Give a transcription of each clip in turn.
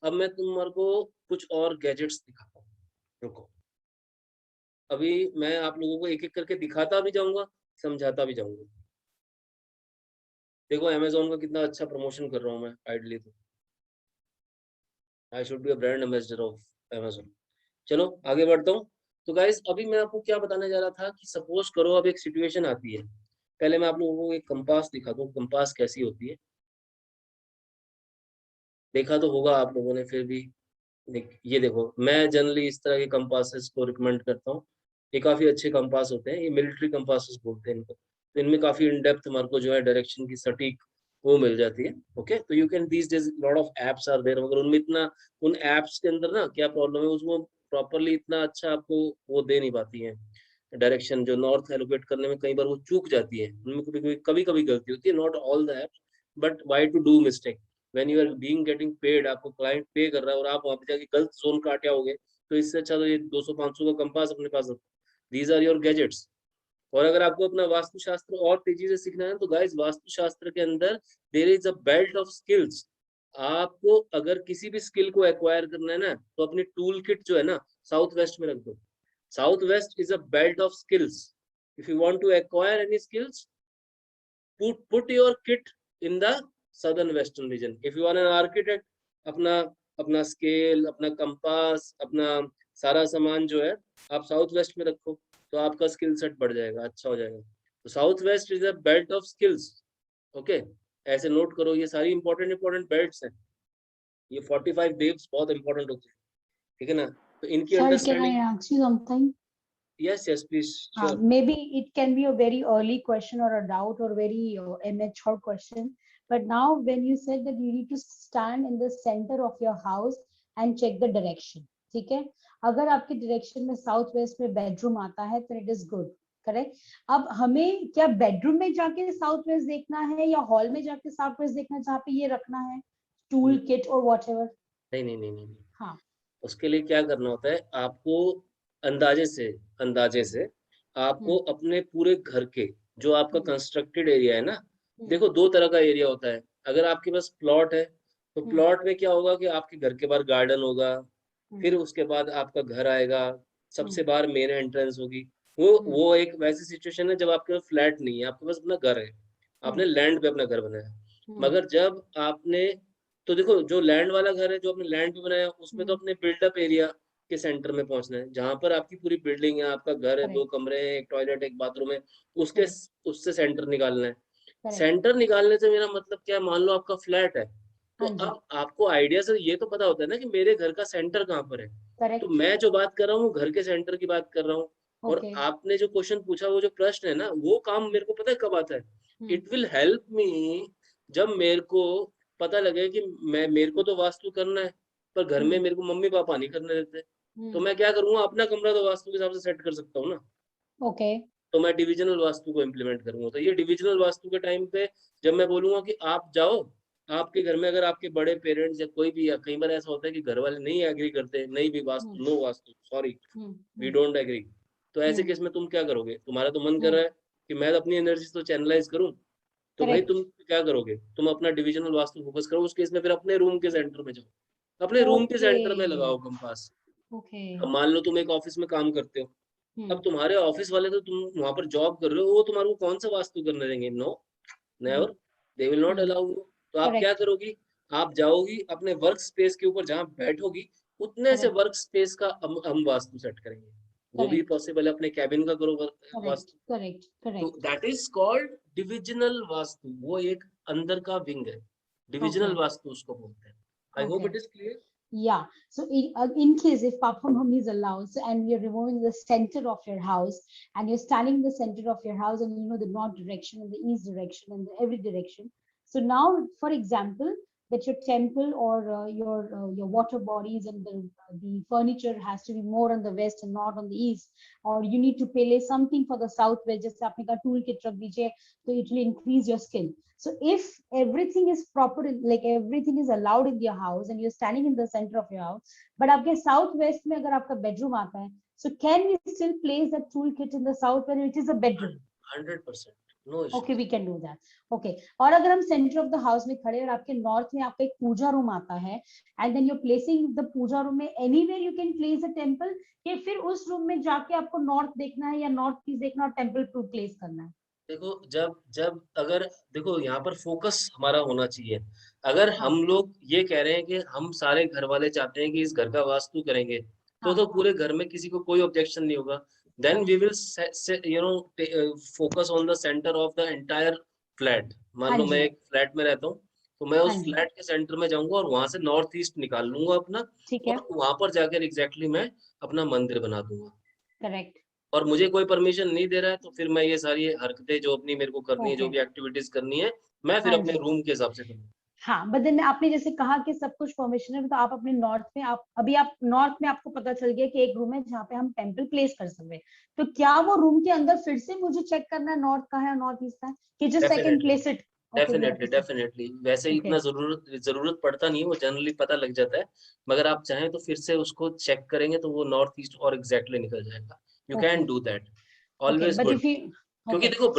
अब मैं तुम्हारे को कुछ और गैजेट्स दिखाता हूँ, रुको। अभी मैं आप लोगों को एक एक करके दिखाता भी जाऊंगा, समझाता भी जाऊंगा। देखो अमेजोन का कितना अच्छा प्रमोशन कर रहा हूँ मैं आइडली, तो I should be a brand ambassador of Amazon. चलो आगे बढ़ता हूँ। तो गाइस अभी मैं आपको क्या बताने जा रहा था कि सपोज करो अब एक सिचुएशन आती है। पहले मैं आप लोगों को एक कंपास दिखा दूँ, कंपास कैसी होती है। देखा तो होगा आप लोगों ने फिर भी। ये देखो, मैं जनरली इस तरह के कंपासेस को रिकमेंड करता हूँ। ये काफी अच्छे कंपास होते हैं, ये मिलिट्री कंपासेस बोलते हैं इनको। तो इनमें काफी इन डेप्थ हमारे को जो है डायरेक्शन की सटीक वो मिल जाती है। ओके, तो you can these days lot of apps are there, मगर उनमें इतना, उन एप्स के अंदर ना क्या प्रॉब्लम है, उसमें प्रॉपरली इतना अच्छा आपको वो दे नहीं पाती है डायरेक्शन। जो नॉर्थ एलोकेट करने में कई बार वो चूक जाती है, उनमें कभी कभी गलती होती है, not all the apps, but why to do mistake when you are being getting paid. आपको क्लाइंट पे कर रहा है और आप वहां पे जाके गलत जोन काटे आओगे, तो इससे अच्छा तो ये 200-500 का कंपास अपने पास रखो। These are your gadgets. और अगर आपको अपना वास्तुशास्त्र और तेजी से सीखना है तो गाइस वास्तुशास्त्र के अंदर there is a belt of skills. आपको अगर किसी भी स्किल को एक्वायर करना है ना, तो अपनी टूल किट जो है ना साउथ वेस्ट में रख दो। South west is a belt of skills. If you want to acquire any skills, put your kit in the southern western region. If you are an architect, अपना अपना scale, अपना compass, अपना सारा सामान जो है आप साउथ वेस्ट में रखो, तो आपका स्किल सेट बढ़ जाएगा, अच्छा हो जाएगा। तो south west is a belt of skills. Okay, ऐसे नोट करो, ये सारी इंपॉर्टेंट इंपॉर्टेंट बेल्ट्स हैं। ये 45 डेव्स बहुत इंपॉर्टेंट होते हैं, ठीक है ना। तो इनकी Sir, can I understanding. ask you something? Yes yes please, sure. Maybe it can be a very early question or a doubt or very immature question. But now when you said that you need to stand in the center of your house and check the direction, ठीक है? अगर आपके direction में south west में bedroom आता है तो it is good, correct. अब हमें क्या बेडरूम में जाके साउथ वेस्ट देखना है या हॉल में जाके साउथ वेस्ट देखना है जहाँ पे ये रखना है टूल किट और व्हाटएवर? नहीं नहीं नहीं नहीं नहीं। हाँ, उसके लिए क्या करना होता है आपको, अंदाजे से, अंदाजे से आपको अपने पूरे घर के, जो आपका कंस्ट्रक्टेड एरिया है ना, देखो दो तरह का एरिया होता है। अगर आपके पास प्लॉट है तो प्लॉट में क्या होगा कि आपके घर के बाहर गार्डन होगा, फिर उसके बाद आपका घर आएगा, सबसे बाहर मेन एंट्रेंस होगी। वो एक वैसी सिचुएशन है जब आपके पास फ्लैट नहीं है, आपके पास अपना घर है, आपने लैंड पे अपना घर बनाया। मगर जब आपने, तो देखो जो लैंड वाला घर है, जो आपने लैंड पे बनाया, उसमें तो अपने बिल्डअप एरिया के सेंटर में पहुंचना है, जहां पर आपकी पूरी बिल्डिंग है, आपका घर है, 2 कमरे हैं, एक टॉयलेट, एक बाथरूम है, उसके उससे सेंटर निकालना है। सेंटर निकालने से मेरा मतलब क्या है, मान लो आपका फ्लैट है, तो अब आपको आइडिया से ये तो पता होता है ना कि मेरे घर का सेंटर कहाँ पर है। तो मैं जो बात कर रहा हूँ घर के सेंटर की बात कर रहा हूँ। और आपने जो क्वेश्चन पूछा, वो जो प्रश्न है ना, वो काम मेरे को पता है कब आता है। इट विल हेल्प मी जब मेरे को पता लगे कि मेरे को तो वास्तु करना है, पर घर में मेरे को मम्मी पापा नहीं करने देते, तो मैं क्या करूंगा, अपना कमरा तो वास्तु के हिसाब से सेट कर सकता हूँ ना। ओके, तो मैं डिविजनल वास्तु को इम्प्लीमेंट करूंगा। तो ये डिविजनल वास्तु के टाइम पे जब मैं बोलूंगा कि आप जाओ, आपके घर में अगर आपके बड़े पेरेंट्स या कोई भी, या कई बार ऐसा होता है कि घर वाले नहीं एग्री करते, नहीं भी vastu, no vastu, sorry we don't agree, तो ऐसे केस में तुम क्या करोगे, तुम्हारा तो मन कर रहा है कि मैं अपनी एनर्जी तो चैनलाइज करूं, तो भाई तुम क्या करोगे, तुम अपना डिविजनल वास्तु फोकस करो। उस केस में फिर अपने रूम के सेंटर में जाओ, अपने रूम के सेंटर में लगाओ कंपास। अब मान लो तुम एक ऑफिस में काम करते हो, अब तुम्हारे ऑफिस वाले, तो तुम वहां पर जॉब कर रहे हो, वो तुम्हारे को कौन सा वास्तु करने देंगे, no, never, they will not allow you. तो आप क्या करोगी, आप जाओगी अपने वर्क स्पेस के ऊपर, जहां बैठोगी उतने से वर्क स्पेस का हम वास्तु सेट करेंगे। वो भी पॉसिबल है, अपने कैबिन का करो वास्तु। करेक्ट, तो that is called divisional vastu, वो एक अंदर का विंग है, डिविजनल वास्तु उसको बोलते हैं। I hope it is clear. Yeah. So in case if Papa Mummy is allowed, so, and you're removing the center of your house and you're standing in the center of your house and you know the north direction and the east direction and every direction. So now, for example, that your temple or your water bodies and the furniture has to be more on the west and not on the east, or you need to pay something for the south west, just apne ka tool kit rakh dijiye, so it will increase your skill. So if everything is proper, like everything is allowed in your house and you're standing in the center of your house, but आपके south west में अगर आपका bedroom आता है, so can we still place that tool kit in the south when it is a bedroom? 100%, no issue. Okay, we can do that. Okay, और अगर हम centre of the house में खड़े और आपके नॉर्थ में आपका एक पूजा रूम आता है, and then you placing the puja room में anywhere you can place a temple, या फिर उस रूम में जाके आपको नॉर्थ देखना है या नॉर्थ ईस्ट देखना और टेंपल प्लेस करना है? देखो जब जब अगर देखो यहाँ पर फोकस हमारा होना चाहिए। अगर हाँ हम लोग ये कह रहे हैं कि हम सारे घर वाले चाहते हैं कि इस घर का वास्तु करेंगे, तो हाँ, पूरे घर में किसी को कोई ऑब्जेक्शन नहीं होगा। Then we correct. Will you no focus on the centre of the entire flat. मान हाँ लो मैं जी, एक फ्लैट में रहता हूँ, तो मैं हाँ उस जी, फ्लैट के सेंटर में जाऊंगा और वहां से नॉर्थ ईस्ट निकाल लूंगा अपना, ठीक है, और वहां पर जाकर एग्जैक्टली मैं अपना मंदिर बना दूंगा। करेक्ट। और मुझे कोई परमिशन नहीं दे रहा है, तो फिर मैं ये सारी हरकतें जो अपनी मेरे को करनी है, जो ओके, भी एक्टिविटीज करनी है, मैं फिर हाँ अपने जी। रूम के हिसाब से करूँ। हाँ, बट देन आपने जैसे कहा कि सब कुछ परमिशन है, तो आप अपने नॉर्थ में, आप अभी आप नॉर्थ में आपको पता चल गया कि एक रूम है जहाँ पे हम टेंपल प्लेस कर सकते हैं, तो क्या वो रूम के अंदर फिर से मुझे चेक करना है नॉर्थ का है और नॉर्थ ईस्ट का है, कि just I can definitely, place it? Okay, we have definitely, to see. Definitely वैसे ही ओके, इतना जरूरत पड़ता नहीं है, वो जनरली पता लग जाता है। मगर आप चाहें तो फिर से उसको चेक करेंगे तो वो नॉर्थ ईस्ट और एग्जैक्टली निकल जाएगा। You okay, can do that, okay, always but good. If you, क्योंकि ओके, देखो सो इफ,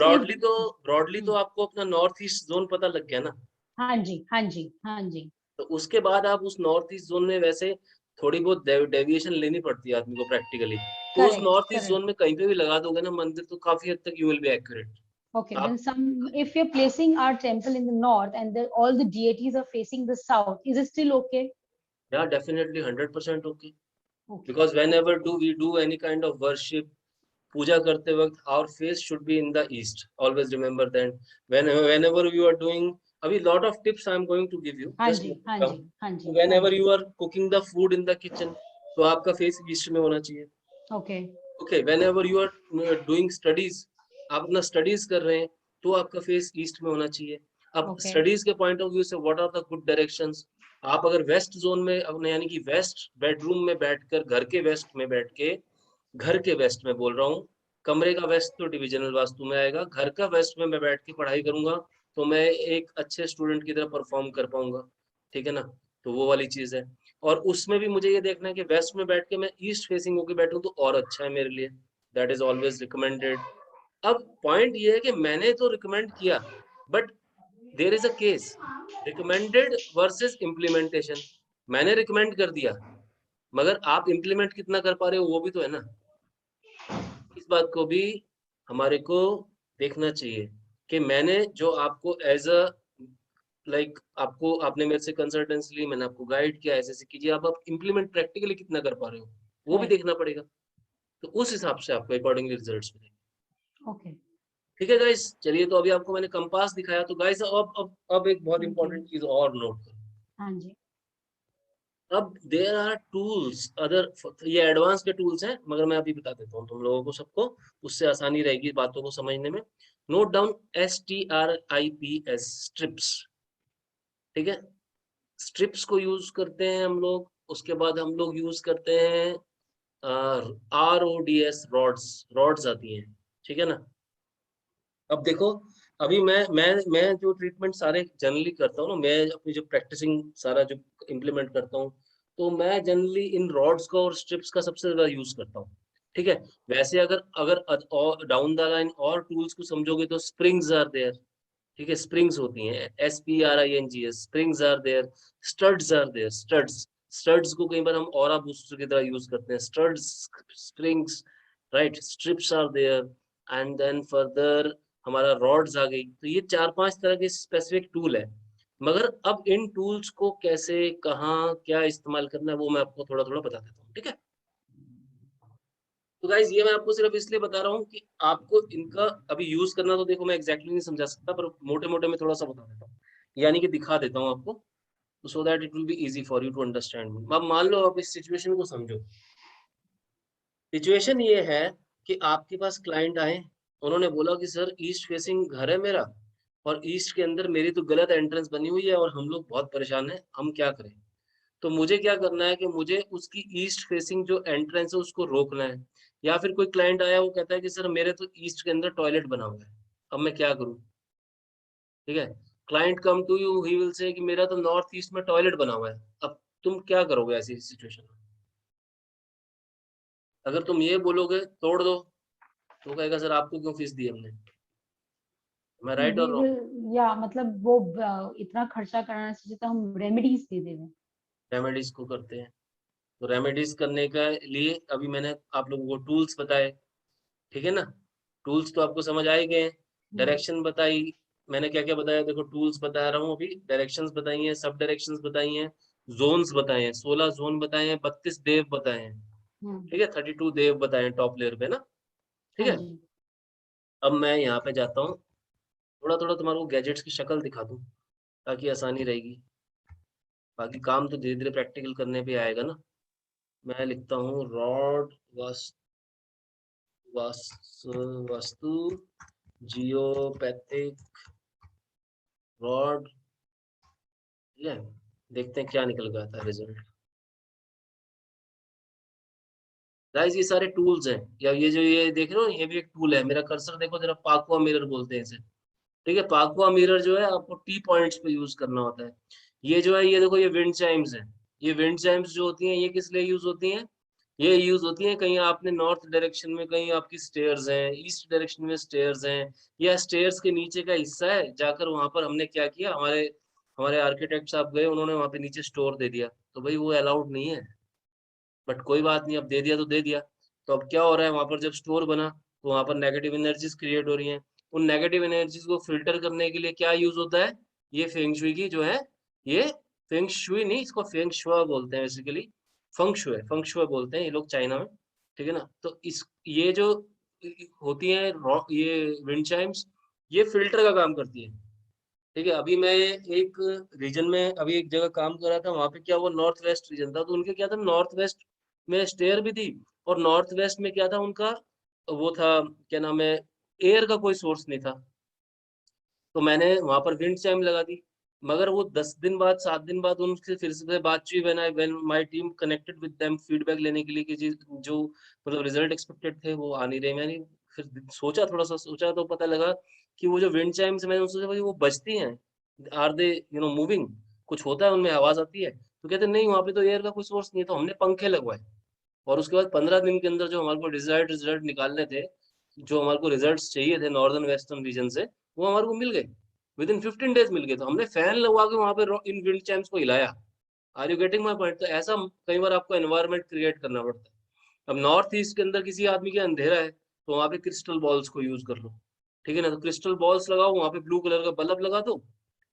ब्रॉडली तो आपको अपना नॉर्थ ईस्ट जोन पता लग गया ना। हाँ जी, हाँ जी, हाँ जी, तो उसके बाद आप उस नॉर्थ ईस्ट जोन में वैसे थोड़ी बहुत डेविएशन लेनी पड़ती है आदमी को प्रैक्टिकली। तो उस correct, north east correct. Zone में कहीं पे भी लगा दोगे ना मंदिर, तो काफी हद तक you will be accurate. Okay, then आप some, if you're placing our temple in the north and all the deities are facing the south, is it still okay? या definitely 100% okay. Okay, because whenever do we do any kind of worship, पूजा करते वक्त our face should be in the east, always remember that. Whenever you are doing, अभी lot of tips I am going to give you, हाँ just जी, note हाँ it down. जी, हाँ जी, वेन हाँ एवर जी। You are cooking the food in the kitchen, तो आपका फेस ईस्ट में होना चाहिए। Okay, okay, whenever you are doing studies, आप अपना स्टडीज कर रहे हैं, तो आपका फेस ईस्ट में होना चाहिए। अब okay, स्टडीज के पॉइंट ऑफ व्यू से what are the good directions? आप अगर वेस्ट जोन में अपने यानी कि वेस्ट बेडरूम में बैठकर, घर के वेस्ट में बैठ के, घर के वेस्ट में बोल रहा हूँ, कमरे का वेस्ट तो डिविजनल वास्तु में आएगा, घर का वेस्ट में मैं बैठ के पढ़ाई करूंगा, तो मैं एक अच्छे स्टूडेंट की तरह परफॉर्म कर पाऊंगा। ठीक है ना? तो वो वाली चीज है। और उसमें भी मुझे ये देखना है कि वेस्ट में बैठ के मैं ईस्ट फेसिंग होके बैठूं तो और अच्छा है मेरे लिए। That is always recommended. अब पॉइंट ये है कि मैंने तो रिकमेंड किया, but there is a case, recommended versus implementation. मैंने रिकमेंड कर दिया, मगर आप इम्प्लीमेंट कितना कर पा रहे हो वो भी तो है ना। इस बात को भी हमारे को देखना चाहिए कि मैंने जो आपको एज अ लाइक आपको, आपने मेरे से कंसल्टेंसी ली, मैंने आपको गाइड किया ऐसे ऐसे कीजिए, आप इम्प्लीमेंट प्रैक्टिकली कितना कर पा रहे हो वो भी correct. देखना पड़ेगा। तो उस हिसाब से आपको अकॉर्डिंगली रिजल्ट्स मिलेंगे। Okay, ठीक है गाइस, चलिए, तो अभी आपको मैंने कंपास दिखाया, तो गाइस अब एक बहुत thank you. इंपॉर्टेंट चीज और नोट करो। हाँ जी, अब देयर आर टूल्स अदर, ये एडवांस के टूल्स हैं, मगर मैं अभी बता देता हूँ तुम लोगों को सबको, उससे आसानी रहेगी बातों को समझने में। Note down STRIPS, strips. ठीक है, स्ट्रिप्स को यूज करते हैं हम लोग। उसके बाद हम लोग यूज करते हैं RODS, रॉड्स, रॉड्स आती हैं। ठीक है ना? अब देखो, अभी मैं जो ट्रीटमेंट सारे जनरली करता हूँ ना, मैं अपनी जो प्रैक्टिसिंग सारा जो इम्प्लीमेंट करता हूँ, तो मैं जनरली इन रॉड्स का और स्ट्रिप्स का सबसे ज्यादा यूज करता हूँ। ठीक है। वैसे अगर अगर डाउन द लाइन और टूल्स को समझोगे तो स्प्रिंग्स आर देयर। ठीक है, स्प्रिंग्स होती हैं, SPRINGS, springs are there. Studs are there, studs. Studs को कई बार हम ऑरा बूस्टर की तरह यूज करते हैं, studs, springs, right. Strips are there, and then further हमारा रॉड्स आ गई। तो ये 4-5 तरह के स्पेसिफिक टूल है। मगर अब इन टूल्स को कैसे, कहाँ, क्या इस्तेमाल करना है, वो मैं आपको थोड़ा थोड़ा बता देता हूँ। ठीक है। तो गाइज ये मैं आपको सिर्फ इसलिए बता रहा हूँ कि आपको इनका अभी यूज करना, तो देखो मैं एग्जैक्टली नहीं समझा सकता, पर मोटे मोटे में थोड़ा सा बता देता हूँ, यानी कि दिखा देता हूँ आपको, so that it will be easy for you to understand. अब मान लो आप इस सिचुएशन को समझो। सिचुएशन ये है कि आपके पास क्लाइंट आए, उन्होंने बोला कि सर ईस्ट फेसिंग घर है मेरा, और ईस्ट के अंदर मेरी तो गलत एंट्रेंस बनी हुई है और हम लोग बहुत परेशान हैं, हम क्या करें? तो मुझे क्या करना है कि मुझे उसकी ईस्ट फेसिंग जो एंट्रेंस है उसको रोकना है। या फिर कोई क्लाइंट आया, वो कहता है कि सर मेरे तो ईस्ट के अंदर टॉयलेट बना हुआ है, अब मैं क्या करूं? ठीक है। Client come to you, he will say कि मेरा तो नॉर्थ ईस्ट में टॉयलेट बना हुआ है, अब तुम क्या करोगे ऐसी सिचुएशन में? अगर तुम ये बोलोगे तोड़ दो, तो कहेगा सर आपको क्यों फीस दी हमने? मैं राइट और रॉन्ग? या मतलब वो इतना खर्चा करना चाहिए तो हम रेमेडीज दे देंगे। रेमेडीज को करते हैं। तो रेमेडीज करने का लिए अभी मैंने आप लोगों को टूल्स बताए, ठीक है ना? टूल्स तो आपको समझ आ ही गए। डायरेक्शन बताई मैंने, क्या क्या बताया देखो, टूल्स बता रहा हूँ अभी, डायरेक्शंस बताई हैं, सब डायरेक्शंस बताई हैं, जोन्स बताए हैं, 16 जोन बताए हैं, 32 देव बताए हैं, ठीक है, 32 देव बताए हैं टॉप लेयर पे ना, ठीक हाँ है। जी। अब मैं यहाँ पे जाता हूँ, थोड़ा थोड़ा तुम्हारे को गैजेट्स की शक्ल दिखा दूँ ताकि आसानी रहेगी, बाकी काम तो धीरे धीरे प्रैक्टिकल करने पे आएगा ना। मैं लिखता हूँ रॉड वस्तु जियोपैथिक रॉड, ठीक है। देखते हैं क्या निकल गया था रिजल्ट। गाइस ये सारे टूल्स हैं, या ये जो ये देख रहे हो ये भी एक टूल है, मेरा कर्सर देखो जरा, पाकुआ मिरर बोलते हैं इसे, ठीक है। पाकुआ मिरर जो है आपको टी पॉइंट्स पे यूज करना होता है। ये जो है ये देखो, ये विंड चाइम्स है। ये विंड चाइम्स जो होती हैं ये किस लिए यूज होती हैं? ये यूज होती हैं कहीं आपने नॉर्थ डायरेक्शन में, कहीं आपकी स्टेयर्स हैं, ईस्ट डायरेक्शन में स्टेयर्स हैं, या स्टेयर्स के नीचे का हिस्सा है, जाकर वहां पर हमने क्या किया, हमारे हमारे आर्किटेक्ट साहब गए, उन्होंने वहां पे नीचे स्टोर दे दिया, तो भाई वो अलाउड नहीं है। बट कोई बात नहीं, अब दे दिया तो दे दिया। तो अब क्या हो रहा है, वहां पर जब स्टोर बना तो वहां पर नेगेटिव एनर्जीज क्रिएट हो रही हैं। उन नेगेटिव एनर्जीज को फिल्टर करने के लिए क्या यूज होता है, ये फेंग शुई की जो है, ये फेंग शुई नहीं, इसको फेंग शुआ बोलते हैं बेसिकली, फंग शुआ बोलते हैं ये लोग चाइना में, ठीक है ना। तो इस ये जो होती है ये विंड चाइम्स, ये फिल्टर का काम करती है, ठीक है। अभी मैं एक रीजन में, अभी एक जगह काम कर रहा था, वहां पे क्या हुआ, नॉर्थ वेस्ट रीजन था, तो उनके क्या था, नॉर्थ वेस्ट में स्टेयर भी थी, और नॉर्थ वेस्ट में क्या था उनका, वो था, क्या नाम है, एयर का कोई सोर्स नहीं था। तो मैंने वहां पर विंड चाइम लगा दी, मगर वो 10 दिन बाद, 7 दिन बाद उनसे फिर से बात हुई, when my team connected with them feedback लेने के लिए कि जो मतलब रिजल्ट एक्सपेक्टेड थे वो आ नहीं रहे। मैंने फिर सोचा, थोड़ा सा सोचा, तो पता लगा कि वो जो विंड चाइम्स, मैंने सोचा भाई वो बजती हैं, आर दे मूविंग, कुछ होता है उनमें, आवाज आती है? तो कहते नहीं, वहां पे तो एयर का कोई सोर्स नहीं है, तो हमने पंखे लगवाए। और उसके बाद 15 दिन के अंदर जो हमारे को डिजायर्ड रिजल्ट निकालने थे, जो हमारे को रिजल्ट्स चाहिए थे नॉर्दर्न वेस्टर्न रीजन से, वो हमारे को मिल गए, विद इन 15 डेज मिल गए। तो हमने फैन लगवा के वहां पे इन विंड चैम्प्स को हिलाया। Are you getting my point? तो ऐसा कई बार आपको एनवायरनमेंट क्रिएट करना पड़ता है। अब नॉर्थ ईस्ट के अंदर किसी आदमी के अंधेरा है, तो वहां पे क्रिस्टल बॉल्स को यूज कर लो, ठीक है ना। तो क्रिस्टल बॉल्स लगाओ, वहां पे ब्लू कलर का बल्ब लगा दो,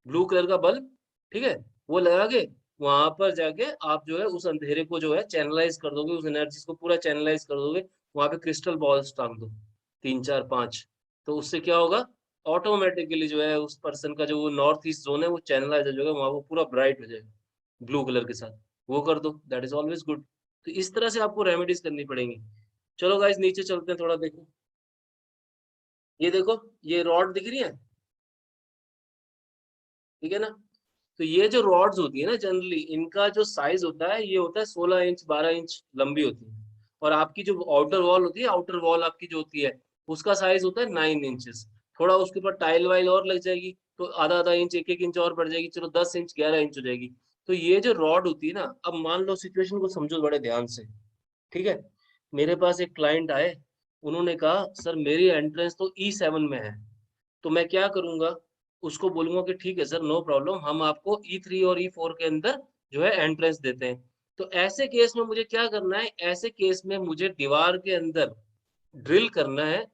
ब्लू कलर का बल्ब, ठीक है, वो लगा के वहां पर जाके आप जो है उस अंधेरे को जो है चैनलाइज कर दोगे, उस एनर्जी को पूरा चैनलाइज कर दोगे। वहां पे क्रिस्टल बॉल्स टांग दो, 3 4 5, तो उससे क्या होगा, ऑटोमेटिकली जो है उस पर्सन का जो वो नॉर्थ ईस्ट जोन है वो चैनलाइज हो जाएगा, वहां वो पूरा ब्राइट हो जाएगा ब्लू कलर के साथ। वो कर दो, दैट इज ऑलवेज गुड। तो इस तरह से आपको रेमेडीज करनी पड़ेंगी। चलो गाइस नीचे चलते हैं थोड़ा, देखो ये देखो, ये रॉड दिख रही है, ठीक है ना। तो ये जो रॉड्स होती है ना, जनरली इनका जो साइज होता है, ये होता है 16 इंच 12 इंच लंबी होती है। और आपकी जो आउटर वॉल होती है, आउटर वॉल आपकी जो होती है, उसका साइज होता है 9 इंचेस। थोड़ा उसके ऊपर टाइल वाइल और लग जाएगी तो आधा आधा इंच, एक एक इंच और बढ़ जाएगी, चलो 10 इंच 11 इंच हो जाएगी। तो ये जो रॉड होती है ना, अब मान लो सिचुएशन को समझो बड़े ध्यान से, ठीक है। मेरे पास एक क्लाइंट आए, उन्होंने कहा सर मेरी एंट्रेंस तो E7 में है, तो मैं क्या करूंगा, उसको बोलूंगा कि ठीक है सर, नो प्रॉब्लम, हम आपको E3 और E4 के अंदर जो है एंट्रेंस देते हैं। तो ऐसे केस में मुझे क्या करना है, ऐसे केस में मुझे दीवार के अंदर ड्रिल करना है,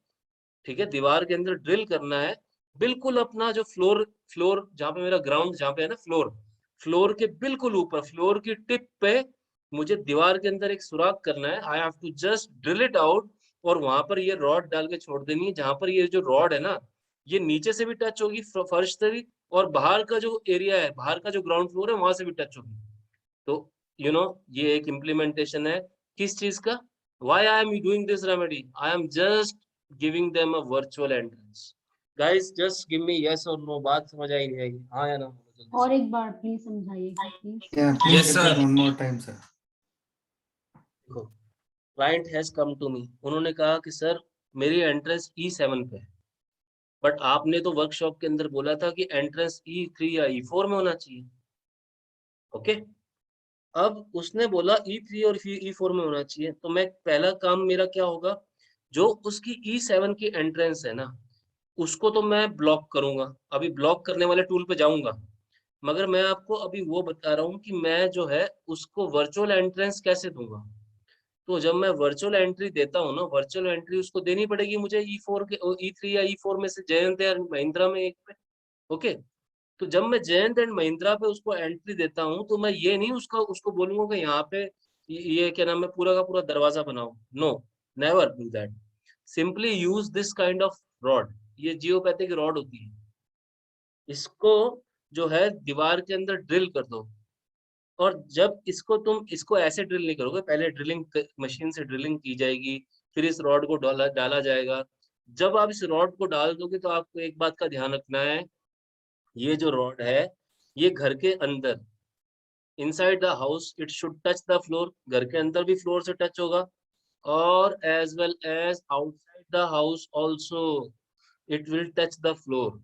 ठीक है, दीवार के अंदर ड्रिल करना है, बिल्कुल अपना जो फ्लोर, फ्लोर जहाँ पे मेरा ग्राउंड जहाँ पे है ना, फ्लोर, फ्लोर के बिल्कुल ऊपर, फ्लोर की टिप पे मुझे दीवार के अंदर एक सुराख करना है। I have to just drill it out, और वहां पर ये रॉड डाल के छोड़ देनी है, जहां पर ये जो रॉड है ना, ये नीचे से भी टच होगी, फर्श से भी, और बाहर का जो एरिया है, बाहर का जो ग्राउंड फ्लोर है, वहां से भी टच होगी। तो यू नो ये एक इम्प्लीमेंटेशन है किस चीज का, why I am doing this remedy, I am just giving them a virtual entrance। guys just give me yes or no, बात समझ आई नहीं आएगी, हाँ या ना, बोलो जल्दी से। और एक बार प्लीज समझाइएगा please. Yeah, please Yes, repeat sir. one more time, sir. देखो, client has come to me, उन्होंने कहा कि सर मेरी एंट्रेंस E7 पे है, बट आपने तो वर्कशॉप के अंदर बोला था कि एंट्रेंस E3 या E4 में होना चाहिए, ओके। अब उसने बोला E3 और E4 में होना चाहिए, तो मैं पहला काम मेरा क्या होगा, जो उसकी E7 की एंट्रेंस है ना, उसको तो मैं ब्लॉक करूंगा, अभी ब्लॉक करने वाले टूल पे जाऊंगा, मगर मैं आपको अभी वो बता रहा हूँ कि मैं जो है उसको वर्चुअल एंट्रेंस कैसे दूंगा। तो जब मैं वर्चुअल एंट्री देता हूँ ना, वर्चुअल एंट्री उसको देनी पड़ेगी मुझे E4 के E3 या E4 में से, जयंत या महिंद्रा में एक पे। ओके, तो जब मैं जयंत एंड महिंद्रा पे उसको एंट्री देता हूँ तो मैं ये नहीं उसको बोलूंगा कि यहाँ पे ये क्या नाम है पूरा का पूरा दरवाजा बनाओ। No, never do that. Simply use this kind of rod. ये जियोपैथिक रॉड होती है, इसको जो है दीवार के अंदर ड्रिल कर दो। और जब इसको ऐसे ड्रिल नहीं करोगे, पहले ड्रिलिंग मशीन से ड्रिलिंग की जाएगी, फिर इस रॉड को डाला डाला जाएगा। जब आप इस रॉड को डाल दोगे तो आपको एक बात का ध्यान रखना है, ये जो रॉड है ये घर के अंदर, inside the house it should touch the floor, घर के अंदर भी फ्लोर से टच होगा, और as well as outside the house also it will touch the floor.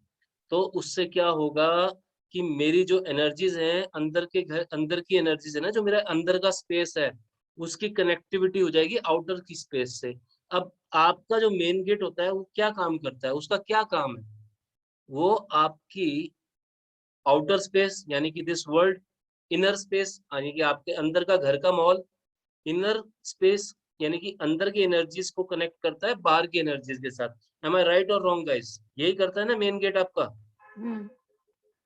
तो उससे क्या होगा कि मेरी जो एनर्जीज हैं अंदर के घर, अंदर की एनर्जीज है ना, जो मेरा अंदर का स्पेस है, उसकी कनेक्टिविटी हो जाएगी आउटर की स्पेस से। अब आपका जो मेन गेट होता है वो क्या काम करता है, उसका क्या काम है, वो आपकी आउटर स्पेस यानी कि दिस वर्ल्ड, इनर स्पेस यानी कि आपके अंदर का घर का माहौल, इनर स्पेस यानी कि अंदर की एनर्जीज को कनेक्ट करता है बाहर की एनर्जीज के साथ। एम आई राइट और रॉन्ग गाइस? यही करता है ना मेन गेट आपका,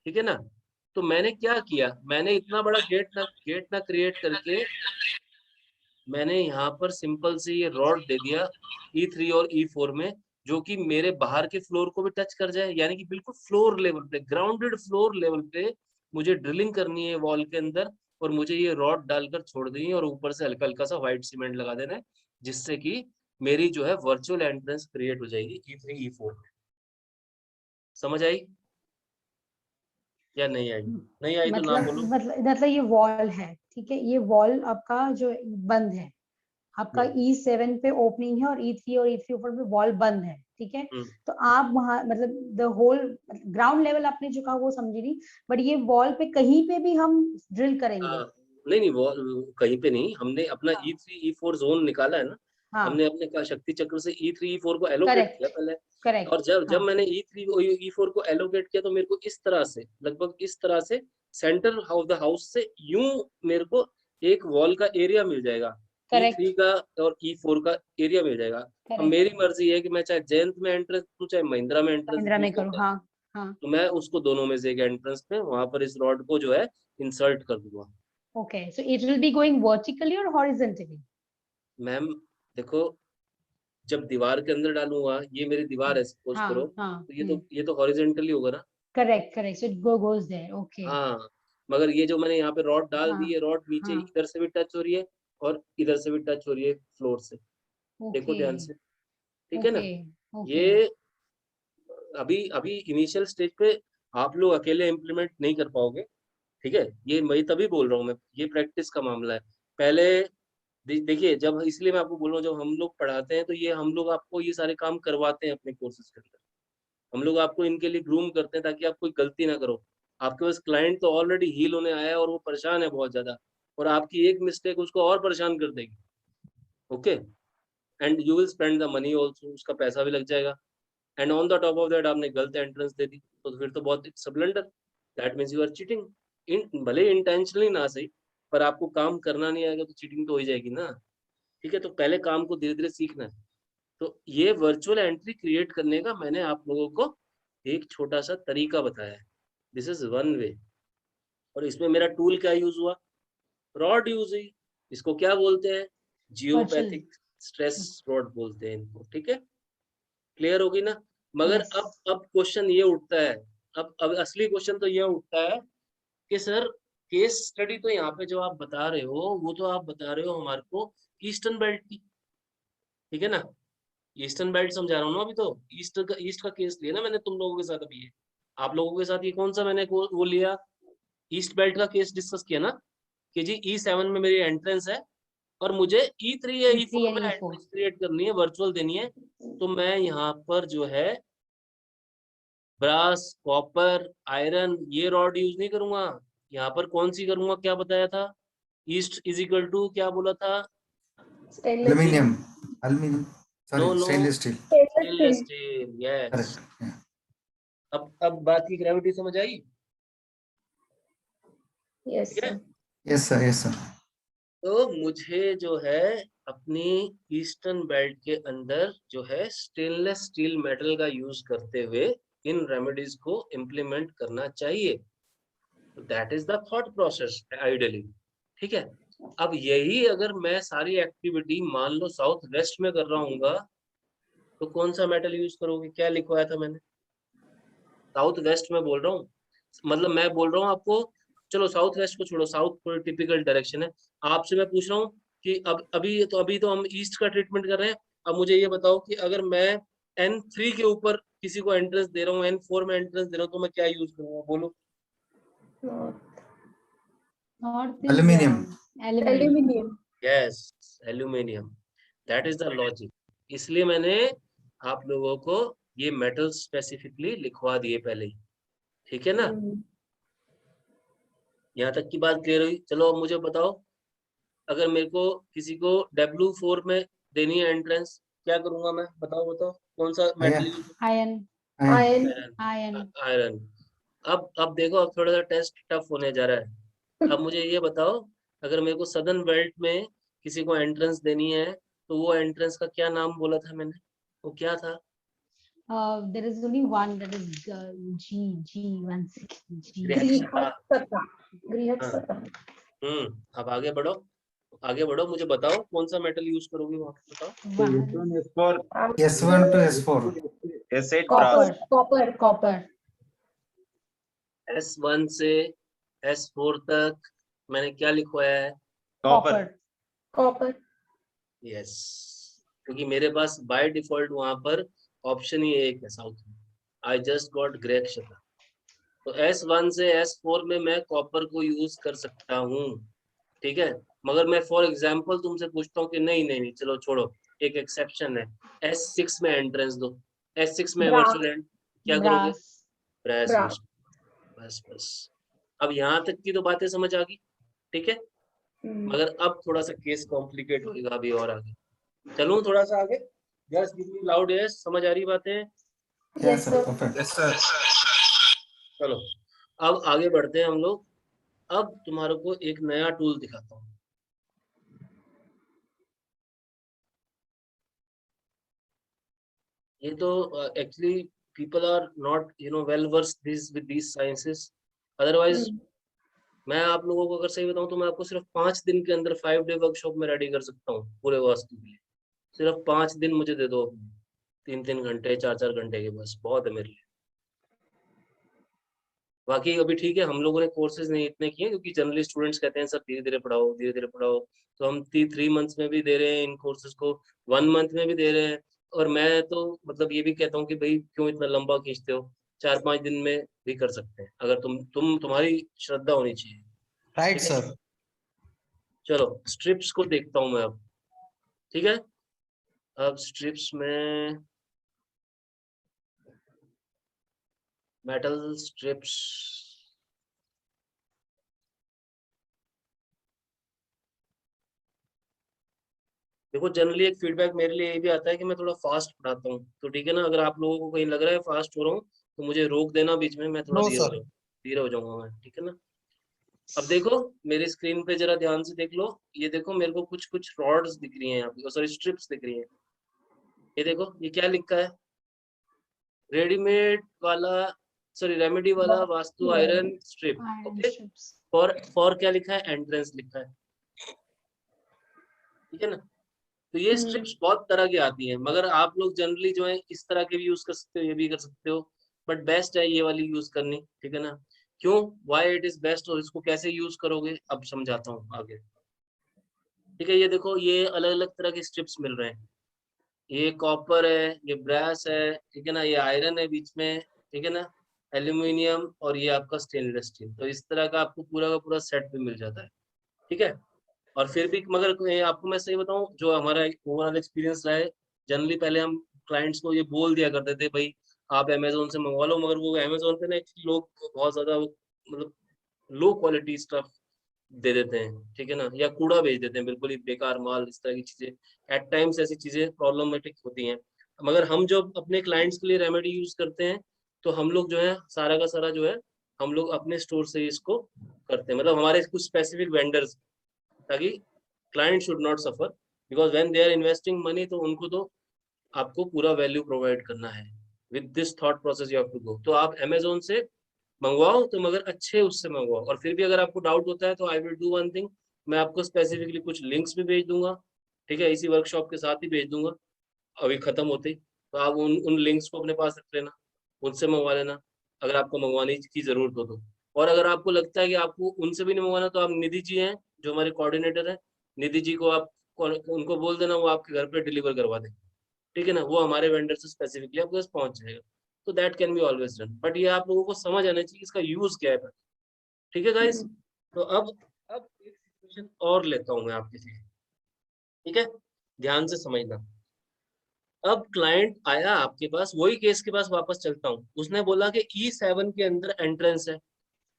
ठीक है ना। तो मैंने क्या किया, मैंने इतना बड़ा गेट ना क्रिएट करके मैंने यहाँ पर सिंपल से ये रॉड दे दिया E3 और E4 में, जो कि मेरे बाहर के फ्लोर को भी टच कर जाए, यानी कि बिल्कुल फ्लोर लेवल पे, ग्राउंडेड फ्लोर लेवल पे मुझे ड्रिलिंग करनी है वॉल के अंदर, और मुझे ये रॉड डालकर छोड़ देनी है, और ऊपर से हल्का हल्का सा व्हाइट सीमेंट लगा देना है, जिससे कि मेरी जो है वर्चुअल एंट्रेंस क्रिएट हो जाएगी E3 E4 में। समझ आई या नहीं आई? नहीं आई तो ना बोलो। मतलब ये वॉल है, ठीक है, ये वॉल आपका जो बंद है, आपका E7 पे ओपनिंग है और E3 और E3 ऊपर पे वॉल बंद है, ठीक है। तो आप वहां मतलब द होल ग्राउंड लेवल आपने जो कहा वो समझी नहीं, बट ये वॉल पे कहीं पे भी हम ड्रिल करेंगे। नहीं नहीं, वो कहीं पे नहीं, हमने अपना हाँ, E3 E4 जोन निकाला है ना, हाँ, हमने अपने का शक्ति चक्र से E3 E4 को एलोकेट किया करेक्ट, पहले। और करेक्ट, जब जब हाँ, मैंने E3 E4 को एलोकेट किया तो मेरे को इस तरह से, लगभग इस तरह से सेंटर ऑफ द हाउस से यूं मेरे को एक वॉल का एरिया मिल जाएगा, E3 करेक्ट, का और E4 का एरिया मिल जाएगा। अब करेक्ट। मेरी मर्जी है कि मैं चाहे जयंत में एंट्रेंस दूं चाहे महिंद्रा में एंट्रेंस महिंद्रा दूं, में करूँ, हाँ, हाँ, तो मैं उसको दोनों में से एक एंट्रेंस पे वहां पर इस रॉड को जो है इंसर्ट कर दूंगा। Okay, so it will be going vertically और हॉरिजॉन्टली? मैम देखो, जब दीवार के अंदर डालूंगा, ये मेरी दीवार है सपोज करो, हाँ, हाँ, तो ये तो हॉरिजेंटली होगा ना। Correct, correct, so it goes there, okay, हाँ, मगर ये जो मैंने यहाँ पे रॉड डाल हाँ, दी है, रॉड नीचे हाँ, इधर से भी टच हो रही है और इधर से भी टच हो रही है फ्लोर से। देखो ओके, ध्यान से, ठीक है ना। ओके, ओके, ये अभी अभी इनिशियल स्टेज पे आप लोग अकेले इम्प्लीमेंट नहीं कर पाओगे, ठीक है। ये मैं तभी बोल रहा हूँ, मैं ये प्रैक्टिस का मामला है। पहले देखिए, जब इसलिए मैं आपको बोल रहा हूँ, जब हम लोग पढ़ाते हैं तो ये हम लोग आपको ये सारे काम करवाते हैं अपने कोर्सेज के अंदर। हम लोग आपको इनके लिए ग्रूम करते हैं ताकि आप कोई गलती ना करो। आपके पास क्लाइंट तो ऑलरेडी हील होने आया है और वो परेशान है बहुत ज्यादा, और आपकी एक मिस्टेक उसको और परेशान कर देगी। Okay, and you will spend the money also, उसका पैसा भी लग जाएगा। And on the top of that आपने गलत एंट्रेंस दे दी, तो फिर तो बहुत it's blunder, that means you are cheating. इन भले इंटेंशनली ना सही, पर आपको काम करना नहीं आएगा तो चीटिंग तो हो ही जाएगी ना। ठीक है, तो पहले काम को धीरे धीरे सीखना है। तो ये वर्चुअल एंट्री क्रिएट करने का मैंने आप लोगों को एक छोटा सा तरीका बताया है, दिस इज वन वे। और इसमें मेरा टूल क्या यूज हुआ, रॉड यूज हुई। इसको क्या बोलते हैं, वर्चुअल, जियोपैथिक स्ट्रेस रॉड बोलते हैं इनको, ठीक है। क्लियर होगी ना। मगर यस, अब क्वेश्चन ये उठता है, अब असली क्वेश्चन तो ये उठता है कि सर केस स्टडी तो यहाँ पे जो आप बता रहे हो वो तो आप बता रहे हो हमारे को ईस्टर्न बेल्ट की, ठीक है ना। ईस्टर्न बेल्ट समझा रहा हूँ ना अभी, तो ईस्ट का केस लिया ना मैंने तुम लोगों के साथ अभी ये। आप लोगों के साथ ये कौन सा मैंने वो लिया, ईस्ट बेल्ट का केस डिस्कस किया ना, कि जी E7 में मेरी एंट्रेंस है और मुझे E3 या E3 E4 and में E4, एंट्रेंस क्रिएट करनी है, वर्चुअल देनी है। तो मैं यहाँ पर जो है ब्रास, कॉपर, आयरन ये रॉड यूज नहीं करूंगा। यहाँ पर कौन सी करूंगा, क्या बताया था, ईस्ट इज इक्वल टू क्या बोला था, stainless steel, Aluminium. Aluminium. No Sorry, no, stainless steel. Stainless stainless steel, steel, yes. Correct. Yeah. अब बात की ग्रेविटी समझ आई? Yes, ठीक है। sir. Yes sir, yes sir. तो मुझे जो है अपनी ईस्टर्न बेल्ट के अंदर जो है स्टेनलेस स्टील मेटल का यूज करते हुए इन रेमेडीज को इम्प्लीमेंट करना चाहिए। That is the thought process ideally. ठीक है। अब यही अगर मैं सारी एक्टिविटी मान लो साउथ वेस्ट में कर रहा हूँ, तो कौन सा मेटल यूज करोगे? क्या लिखवाया था मैंने? साउथ वेस्ट में बोल रहा हूँ, मतलब मैं बोल रहा हूँ आपको, चलो साउथ वेस्ट को छोड़ो, साउथ थोड़ी टिपिकल डायरेक्शन है। आपसे मैं पूछ रहा हूँ कि अब अभी तो हम ईस्ट का ट्रीटमेंट कर रहे हैं। अब मुझे ये बताओ कि अगर मैं N3 के ऊपर किसी को एंट्रेंस दे रहा हूँ, N4 में एंट्रेंस दे रहा हूँ, तो मैं क्या यूज करूंगा? बोलो। North is Aluminium. aluminum. Aluminium. Yes, aluminium. That is the logic. इसलिए मैंने आप लोगों को ये मेटल स्पेसिफिकली लिखवा दिए पहले ही। ठीक है ना? यहाँ तक की बात क्लियर हुई? चलो अब मुझे बताओ, अगर मेरे को किसी को W4 में देनी है एंट्रेंस, क्या करूंगा मैं? बताओ बताओ, कौन सा metal use? Iron. Ion. Iron. Iron. Iron. अब देखो, अब थोड़ा सा टेस्ट टफ होने जा रहा है। अब मुझे ये बताओ, अगर मेरे को सदर्न बेल्ट में किसी को एंट्रेंस देनी है, तो वो एंट्रेंस का क्या नाम बोला था मैंने? वो क्या था? There is only one, that is G. One second. G. गृहस्था। Grihastata. हाँ। Grihastata. अब आगे बढ़ो, आगे बढ़ो, मुझे बताओ कौन सा मेटल यूज करोगे वहां पे? बताओ। One. S1, S1 to S4। S8 Copper. Copper. Copper. S1 से S4 तक मैंने क्या लिखवाया है? copper, Copper. यस, क्योंकि मेरे पास बाय डिफॉल्ट वहां पर ऑप्शन ही एक है साउथ में। आई जस्ट गॉट ग्रे अक्षता। तो S1 से S4 में मैं कॉपर को यूज कर सकता हूँ। ठीक है। मगर मैं फॉर एग्जांपल तुमसे पूछता हूँ कि नहीं नहीं नहीं, चलो छोड़ो, एक एक्सेप्शन है, S6 में एंट्रेंस दो। S6 में Brass. वर्चुअल एंड क्या करोगे? Brass. Brass Brass. यूज। बस बस, अब यहाँ तक की तो बातें समझ आ गई। ठीक है। मगर अब थोड़ा सा केस कॉम्प्लिकेट होगा अभी और आगे। चलूं थोड़ा सा आगे? यस, लाउड यस, समझ आ रही बातें? Yes, sir. Perfect. yes sir, चलो अब आगे बढ़ते हैं हम लोग। अब तुम्हारे को एक नया टूल दिखाता हूँ। ये तो actually people are not well versed this with these sciences. Otherwise मैं आप लोगों को अगर सही बताऊं तो मैं आपको सिर्फ 5 दिन के अंदर 5 डे वर्कशॉप में रेडी कर सकता हूँ पूरे वास्तु के लिए। सिर्फ 5 दिन मुझे दे दो, 3-3 घंटे 4-4 घंटे के, बस बहुत है मेरे लिए। बाकी अभी ठीक है, हम लोगों ने कोर्सेज नहीं इतने किए क्योंकि जनरली स्टूडेंट्स कहते हैं सर धीरे धीरे पढ़ाओ, धीरे धीरे पढ़ाओ। तो हम 3 मंथ्स में भी दे रहे हैं इन कोर्सेज को, 1 मंथ में भी दे रहे हैं। और मैं तो मतलब ये भी कहता हूँ कि भाई क्यों इतना लंबा खींचते हो, 4-5 दिन में भी कर सकते हैं अगर तुम्हारी श्रद्धा होनी चाहिए। राइट ठीक है? सर। चलो स्ट्रिप्स को देखता हूँ मैं अब। ठीक है। अब स्ट्रिप्स में मेटल स्ट्रिप्स, देखो जनरली एक फीडबैक मेरे लिए ये भी आता है कि मैं थोड़ा फास्ट पढ़ाता हूँ। तो ठीक है ना, अगर आप लोगों को कहीं लग रहा है फास्ट हो रहा हूँ तो मुझे रोक देना बीच में, मैं थोड़ा नो धीरे हो सर। जाऊँ, धीरे हो जाऊंगा मैं। ठीक है ना? अब देखो मेरी स्क्रीन पे जरा ध्यान से देख लो। ये देखो मेरे को कुछ कुछ रॉड्स दिख रही हैं यहाँ पे, सॉरी स्ट्रिप्स दिख रही हैं। ये देखो ये क्या लिखा है? रेडीमेड वाला, सॉरी रेमेडी वाला vastu iron strip. Iron okay. strips. For क्या लिखा है? एंट्रेंस लिखा है। ठीक है ना? तो ये स्ट्रिप्स बहुत तरह की आती हैं, मगर आप लोग जनरली जो है इस तरह के भी यूज कर सकते हो, ये भी कर सकते हो, बट बेस्ट है ये वाली यूज करनी। ठीक है ना? क्यों, व्हाई इट इज बेस्ट, और इसको कैसे यूज करोगे अब समझाता हूँ आगे। ठीक है। ये देखो ये अलग अलग तरह के स्ट्रिप्स मिल रहे हैं। ये कॉपर है, ये ब्रास है, ठीक है ना, ये आयरन है बीच में, ठीक है ना, एल्यूमिनियम, और ये आपका स्टेनलेस स्टील। तो इस तरह का आपको पूरा का पूरा सेट भी मिल जाता है। ठीक है। और फिर भी मगर आपको मैं सही बताऊं, जो हमारा ओवरऑल एक्सपीरियंस रहा है, जनरली पहले हम क्लाइंट्स को ये बोल दिया करते थे भाई आप अमेजोन से मंगवा लो, मगर वो अमेजोन पे ना एक्चुअली लोग बहुत ज्यादा मतलब लो क्वालिटी स्टफ दे देते हैं। ठीक है ना, या कूड़ा भेज देते हैं, बिल्कुल ही बेकार माल, इस तरह की चीजें एट टाइम्स ऐसी चीजें प्रॉब्लमेटिक होती हैं। मगर हम जो अपने क्लाइंट्स के लिए रेमेडी यूज करते हैं तो हम लोग जो है सारा का सारा जो है हम लोग अपने स्टोर से इसको करते हैं, मतलब हमारे कुछ स्पेसिफिक वेंडर्स, ताकि client should not suffer, because when they are investing money तो उनको तो आपको पूरा वैल्यू प्रोवाइड करना है। With this thought process you have to go. तो आप अमेजोन से मंगवाओ तो मगर अच्छे उससे मंगवाओ, और फिर भी अगर आपको डाउट होता है तो I will do one thing, मैं आपको स्पेसिफिकली कुछ लिंक्स भी भेज दूंगा, ठीक है, इसी वर्कशॉप के साथ ही भेज दूंगा अभी खत्म होते ही। तो आप उन लिंक्स को अपने पास रख लेना, उनसे मंगवा लेना अगर आपको मंगवाने की जरूरत हो तो। और अगर आपको लगता है कि आपको उनसे भी नहीं मंगवाना तो आप निधि जी हैं जो हमारे कोऑर्डिनेटर है, निधि जी को आप उनको बोल देना, वो आपके घर पे डिलीवर करवा दें, ठीक है ना, वो हमारे वेंडर से स्पेसिफिकली आपके पास पहुंच जाएगा। तो that can be always done, but ये आप लोगों को समझ आना चाहिए इसका यूज क्या है, ठीक है गाइस। तो अब एक सिचुएशन और लेता हूं मैं आपके लिए, ठीक है, ध्यान से समझना। अब क्लाइंट आया आपके पास, वही केस के पास वापस चलता हूँ, उसने बोला कि E7 के अंदर एंट्रेंस है।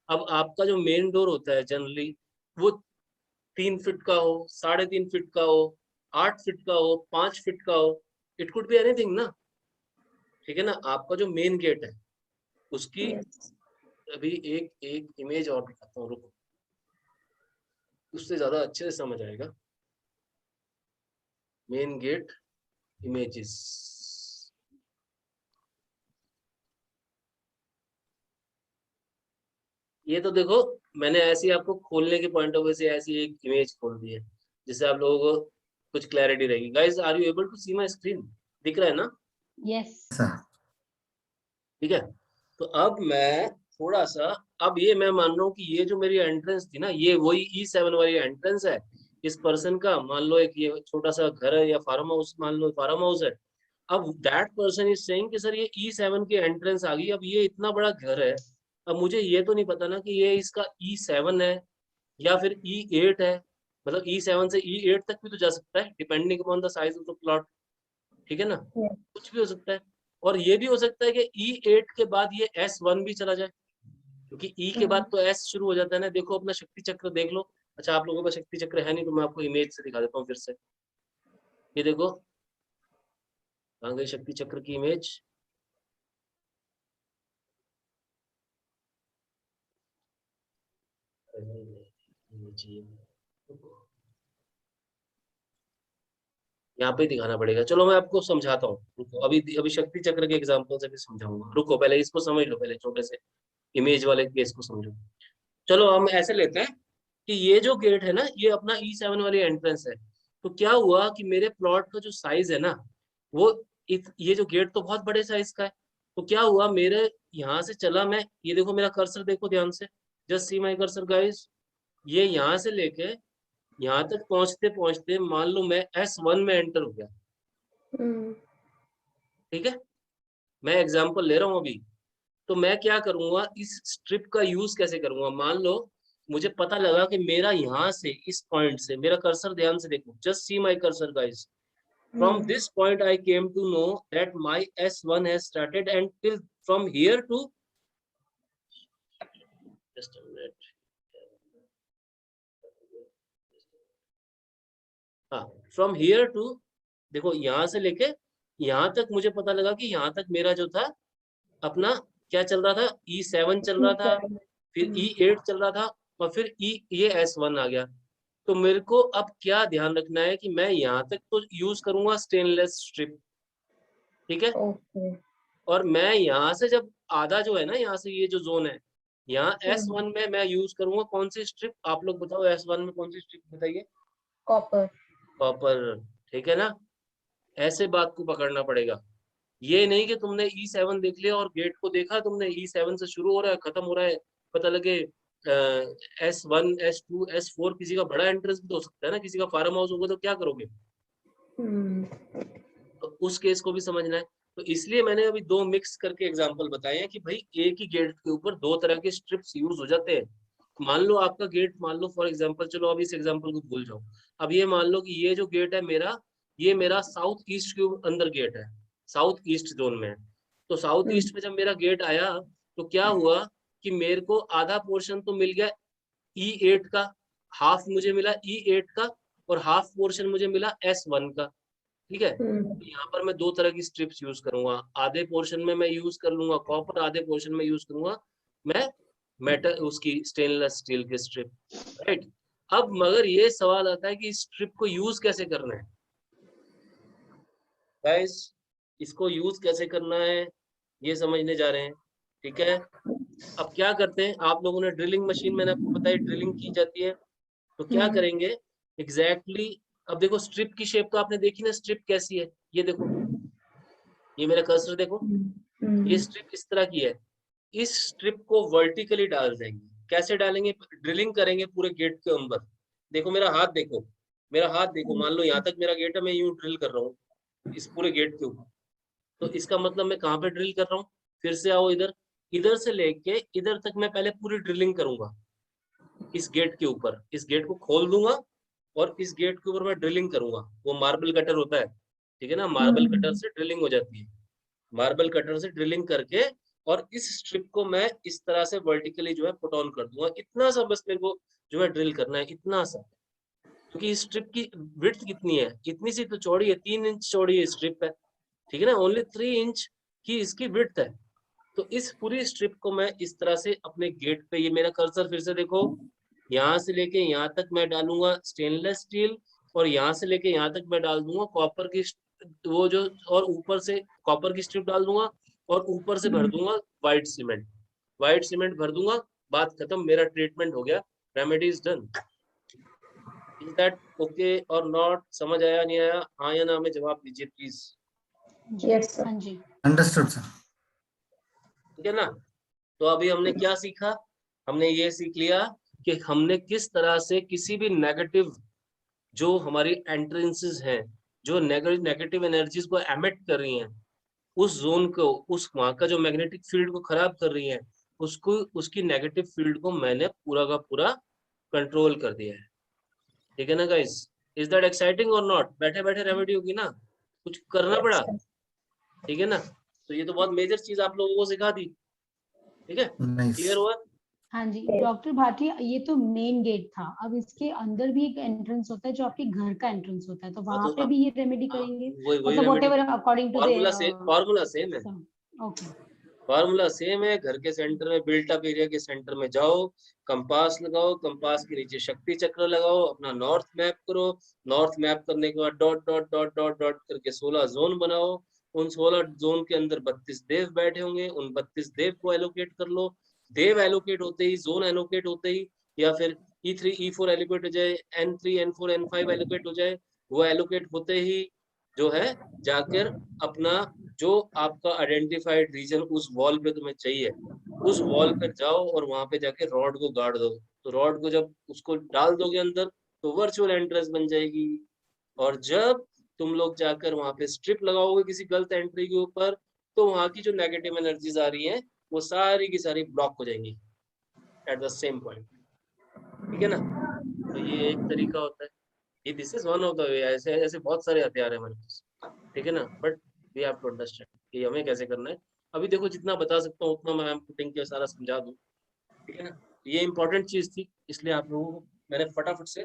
अब आपका जो मेन डोर होता है जनरली वो 3 फीट का हो, 3.5 फीट का हो, 8 फीट का हो, 5 फीट का हो, इट कुड बी एनीथिंग ना, ठीक है ना। आपका जो मेन गेट है उसकी Yes. अभी एक एक इमेज और दिखाता हूँ, रुको, उससे ज्यादा अच्छे से समझ आएगा। मेन गेट इमेजेस, ये तो देखो मैंने ऐसे ही आपको खोलने के पॉइंट ऑफ व्यू से ऐसी एक इमेज खोल दी है जिससे आप लोगों को कुछ क्लैरिटी रहेगी। Guys are you able to see my screen, दिख रहा है ना? Yes. sir. ठीक है, तो अब मैं थोड़ा सा, अब ये मैं मान रहा हूँ कि ये जो मेरी एंट्रेंस थी ना, ये वही E7 वाली एंट्रेंस है इस पर्सन का। मान लो एक ये छोटा सा घर है या फार्म हाउस, मान लो फार्म हाउस है। अब दैट पर्सन इज सेइंग कि सर ये E7 की एंट्रेंस आ गई, अब ये इतना बड़ा घर है, अब मुझे ये तो नहीं पता ना कि ये इसका E7 है या फिर E8 है, मतलब E7 से E8 तक भी तो जा सकता है depending upon the size of the plot, ठीक है ना, Yes. कुछ भी हो सकता है। और ये भी हो सकता है कि E8 के बाद ये S1 भी चला जाए, क्योंकि E के बाद तो S शुरू हो जाता है ना। देखो अपना शक्ति चक्र देख लो, अच्छा आप लोगों का शक्ति चक्र है नहीं तो मैं आपको इमेज से दिखा देता हूँ फिर से। ये देखो कहाँ गई शक्ति चक्र की इमेज, यहाँ पे दिखाना पड़ेगा। चलो मैं आपको समझाता हूँ, रुको, अभी अभी शक्ति चक्र के एग्जांपल से भी समझाऊंगा। रुको पहले इसको समझ लो, पहले छोटे से इमेज वाले केस को समझो। चलो हम ऐसे लेते हैं कि ये जो गेट है ना ये अपना E7 वाली एंट्रेंस है। तो क्या हुआ कि मेरे प्लॉट का जो साइज है ना वो ये जो गेट तो बहुत बड़े साइज का है। तो क्या हुआ मेरे यहाँ से चला मैं, ये देखो मेरा कर्सर देखो ध्यान से, just see my cursor guys, ये यहाँ से लेके यहाँ तक पहुंचते पहुंचते मान लो मैं S1 में एंटर हो गया, ठीक है, मैं एग्जांपल ले रहा हूँ अभी। तो मैं क्या करूंगा, इस स्ट्रिप का यूज कैसे करूंगा, मान लो मुझे पता लगा कि मेरा यहाँ से इस पॉइंट से, मेरा कर्सर ध्यान से देखो, just see my cursor guys, from this point I came to know that my S1 has started and till from here to, just a minute, हाँ, फ्रॉम हियर टू, देखो यहाँ से लेके यहाँ तक मुझे पता लगा कि यहाँ तक मेरा जो था अपना क्या चल रहा था, E7 चल रहा था, फिर E8 चल रहा था, और फिर ये S1 आ गया। तो मेरे को अब क्या ध्यान रखना है कि मैं यहाँ तक तो यूज करूंगा स्टेनलेस स्ट्रिप, ठीक है, Okay. और मैं यहाँ से जब आधा जो है ना, यहाँ से ये जो जोन है, यहाँ S1 में मैं यूज करूंगा कौन सी स्ट्रिप, आप लोग बताओ S1 में कौन सी स्ट्रिप बताइए? Copper. कॉपर, ठीक है ना। ऐसे बात को पकड़ना पड़ेगा, ये नहीं कि तुमने E7 देख लिया और गेट को देखा तुमने, E7 से शुरू हो रहा है खत्म हो रहा है, पता लगे S1 S2 S4, किसी का बड़ा एंट्रेंस भी तो हो सकता है ना, किसी का फार्म हाउस होगा तो क्या करोगे, तो उस केस को भी समझना है। तो इसलिए मैंने अभी दो मिक्स करके एग्जांपल बताए हैं कि भाई एक ही गेट के ऊपर दो तरह के स्ट्रिप्स यूज हो जाते हैं। मान लो आपका गेट, मान लो फॉर एग्जांपल, चलो अब इस एग्जांपल को भूल जाओ, अब ये मान लो कि ये जो गेट है मेरा, ये मेरा साउथ ईस्ट के अंदर गेट है, साउथ ईस्ट जोन में है। तो साउथ ईस्ट में जब मेरा गेट आया तो क्या हुआ कि मेरे को आधा पोर्शन तो मिल गया E8 का, हाफ मुझे मिला E8 का, और हाफ पोर्शन मुझे मिला S1 का। ठीक है। तो यहाँ पर मैं 2 तरह की स्ट्रिप्स यूज करूंगा, आधे पोर्शन में मैं यूज कर लूंगा कॉपर, आधे पोर्शन में यूज करूंगा मैं मेटल, उसकी स्टेनलेस स्टील की स्ट्रिप, राइट। अब मगर ये सवाल आता है कि स्ट्रिप को यूज कैसे करना है गाइस, इसको यूज कैसे करना है ये समझने जा रहे हैं, ठीक है। अब क्या करते हैं, आप लोगों ने ड्रिलिंग मशीन, मैंने आपको बताई ड्रिलिंग की जाती है, तो क्या करेंगे एग्जैक्टली अब देखो स्ट्रिप की शेप तो आपने देखी ना, स्ट्रिप कैसी है, ये देखो, ये मेरा कर्सर देखो, ये स्ट्रिप इस तरह की है। इस स्ट्रिप को वर्टिकली डाल देंगे, कैसे डालेंगे, ड्रिलिंग करेंगे पूरे गेट के अंदर। देखो मेरा हाथ देखो, मेरा हाथ देखो, मान लो यहाँ तक मेरा गेट है, मैं यूं ड्रिल कर रहा हूँ इस पूरे गेट के ऊपर, तो इसका मतलब मैं कहाँ पे ड्रिल कर रहा हूँ, फिर से आओ इधर, इधर से लेके इधर तक मैं पहले पूरी ड्रिलिंग करूंगा इस गेट के ऊपर, इस गेट को खोल दूंगा और इस गेट के ऊपर मैं ड्रिलिंग करूंगा। वो मार्बल कटर होता है, ठीक है ना, मार्बल कटर से ड्रिलिंग हो जाती है, मार्बल कटर से ड्रिलिंग करके और इस स्ट्रिप को मैं इस तरह से वर्टिकली जो है पुट ऑन कर दूंगा। इतना सा बस मेरे को जो है ड्रिल करना है, इतना सा, क्योंकि इस स्ट्रिप की विड्थ कितनी है, इतनी सी तो चौड़ी है, 3 इंच चौड़ी है स्ट्रिप है, ठीक है ना, ओनली 3 इंच की इसकी विड्थ है। तो इस पूरी स्ट्रिप को मैं इस तरह से अपने गेट पे, ये मेरा कर्सर फिर से देखो, यहाँ से लेके यहाँ तक मैं डालूंगा स्टेनलेस स्टील, और यहाँ से लेके यहाँ तक मैं डाल दूंगा कॉपर की वो जो, और ऊपर से कॉपर की स्ट्रिप डाल दूंगा और ऊपर से भर दूंगा व्हाइट सीमेंट, व्हाइट सीमेंट भर दूंगा, बात खत्म, मेरा ट्रीटमेंट हो गया, remedy is done. Is that okay और नॉट, समझ आया नहीं आया, हाँ या ना में जवाब दीजिए प्लीज। Yes, sir. हाँ जी, Understood, sir. ठीक है ना। तो अभी हमने क्या सीखा, हमने ये सीख लिया कि हमने किस तरह से किसी भी नेगेटिव जो हमारी एंट्रेंसेस हैं, जो नेगेटिव एनर्जीज को एमिट कर रही हैं, उस जोन को, उस वहां का जो मैग्नेटिक फील्ड को खराब कर रही है, उसको, उसकी नेगेटिव फील्ड को मैंने पूरा का पूरा कंट्रोल कर दिया है, ठीक है ना गाइस। इज दैट एक्साइटिंग और नॉट, बैठे बैठे रेमेडी होगी ना, कुछ करना पड़ा, ठीक है ना। तो ये तो बहुत मेजर चीज आप लोगों को सिखा दी, ठीक है, Nice. क्लियर हुआ। हाँ जी डॉक्टर भाटिया, ये तो मेन गेट था, अब इसके अंदर भी एक एंट्रेंस होता है जो आपके घर का एंट्रेंस होता है, तो वहां पे भी ये रेमेडी करेंगे, वही मतलब whatever according to formula same है, ओके। फार्मूला सेम है। घर के सेंटर में, बिल्ट अप एरिया के सेंटर में जाओ, कंपास लगाओ, कंपास के नीचे शक्ति चक्र लगाओ, अपना नॉर्थ मैप करो, नॉर्थ मैप करने के बाद dot dot dot dot dot करके 16 जोन बनाओ, उन 16 जोन के अंदर 32 देव बैठे होंगे, उन 32 देव को एलोकेट कर लो। देव एलोकेट होते ही, जोन एलोकेट होते ही, या फिर E3 E4 एलोकेट हो जाए, N3 N4 N5 एलोकेट हो जाए, वो एलोकेट होते ही जो है जाकर अपना जो आपका आइडेंटिफाइड रीजन उस वॉल पे तुम्हें चाहिए, उस वॉल पे जाओ और वहां पे जाके रॉड को गाड़ दो। तो रॉड को जब उसको डाल दोगे अंदर, तो वर्चुअल एंट्रेंस बन जाएगी। और जब तुम लोग जाकर वहां पे स्ट्रिप लगाओगे किसी गलत एंट्री के ऊपर, तो वहां की जो नेगेटिव एनर्जीज आ रही है वो सारी की सारी ब्लॉक हो जाएंगी एट द सेम पॉइंट, ठीक है ना। तो ये एक तरीका होता है, ये this is one of the way, ऐसे ऐसे बहुत सारे हथियार है हमारे पास, ठीक है ना। But we have to understand कि हमें कैसे करना है। अभी देखो जितना बता सकता हूँ उतना मैं पुटिंग के सारा समझा दूँ, ठीक है ना। ये इंपॉर्टेंट चीज थी, इसलिए आप लोगों को मैंने फटाफट से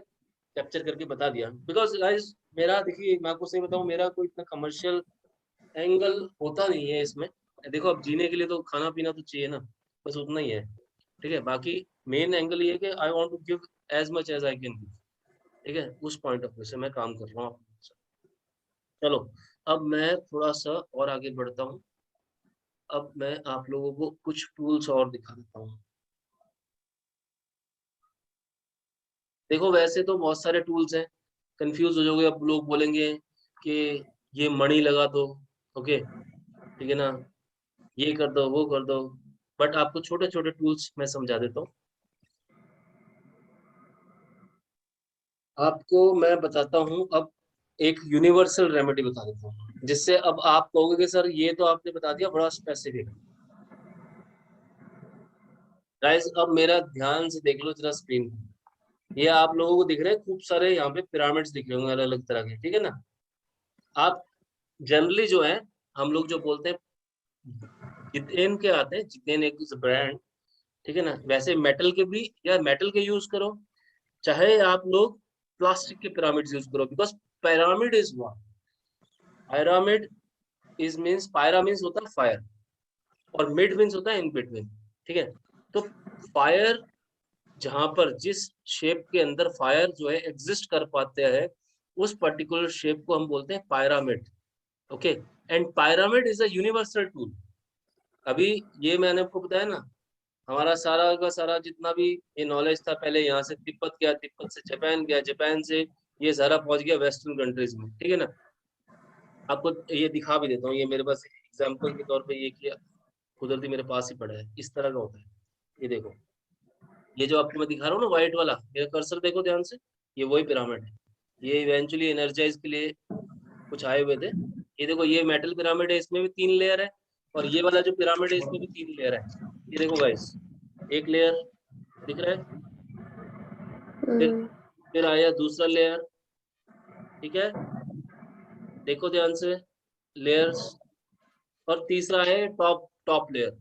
कैप्चर करके बता दिया, बिकॉज गाइस मेरा देखिए, मैं आपको सही बताऊं, मेरा कोई इतना कमर्शियल एंगल होता नहीं है इसमें। देखो अब जीने के लिए तो खाना पीना तो चाहिए ना, बस उतना ही है, ठीक है। बाकी मेन एंगल ये है कि I want to give as much as I can give, ठीक है, उस पॉइंट ऑफ व्यू से मैं काम कर रहा हूँ। चलो अब मैं थोड़ा सा और आगे बढ़ता हूँ, अब मैं आप लोगों को कुछ टूल्स और दिखा देता हूँ। देखो वैसे तो बहुत सारे टूल्स हैं, कंफ्यूज हो जाओगे, अब लोग बोलेंगे कि ये मणि लगा दो, ओके, ठीक है ना, ये कर दो वो कर दो, बट आपको छोटे छोटे टूल्स मैं समझा देता हूँ। आपको मैं बताता हूँ अब एक यूनिवर्सल रेमेडी बता देता हूँ, जिससे अब आप कहोगे कि सर ये तो आपने बता दिया बड़ा स्पेसिफिक। गाइस अब मेरा ध्यान से देख लो जरा स्क्रीन, ये आप लोगों को दिख रहे हैं खूब सारे यहाँ पे पिरामिड्स दिख रहे होंगे अलग अलग तरह के, ठीक है ना। आप जनरली जो है हम लोग जो बोलते हैं जितेन के आते हैं, जितेन एक ब्रांड, ठीक है ना। वैसे मेटल के भी, या मेटल के यूज करो, चाहे आप लोग प्लास्टिक के पिरामिड यूज करो, because pyramid is one, pyramid is means pyra means होता है फायर और मिड मीन्स होता है इन बिटवीन, ठीक है। तो फायर जहां पर जिस शेप के अंदर फायर जो है एग्जिस्ट कर पाते हैं उस पर्टिकुलर शेप को हम बोलते हैं pyramid, okay. And pyramid is a universal tool. अभी ये मैंने आपको बताया ना, हमारा सारा का सारा जितना भी ये नॉलेज था, पहले यहाँ से तिब्बत गया, तिब्बत से जापान गया, जापान से ये सारा पहुंच गया वेस्टर्न कंट्रीज में, ठीक है ना। आपको ये दिखा भी देता हूँ, ये मेरे पास एग्जांपल के तौर पे ये किया, कुदरती मेरे पास ही पड़ा है, इस तरह का होता है। ये देखो, ये जो आपको मैं दिखा रहा हूँ ना व्हाइट वाला, मेरा कर्सर देखो ध्यान से, ये वही पिरामिड है। ये इवेंचुअली एनर्जाइज के लिए कुछ आए हुए थे। ये देखो, ये मेटल पिरामिड है, इसमें भी 3 लेयर है, और ये वाला जो पिरामिड है इसमें भी 3 लेयर है। ये देखो गाइस, एक लेयर दिख रहा है, फिर आया दूसरा लेयर, ठीक है, देखो ध्यान से लेयर्स, और तीसरा है टॉप लेयर।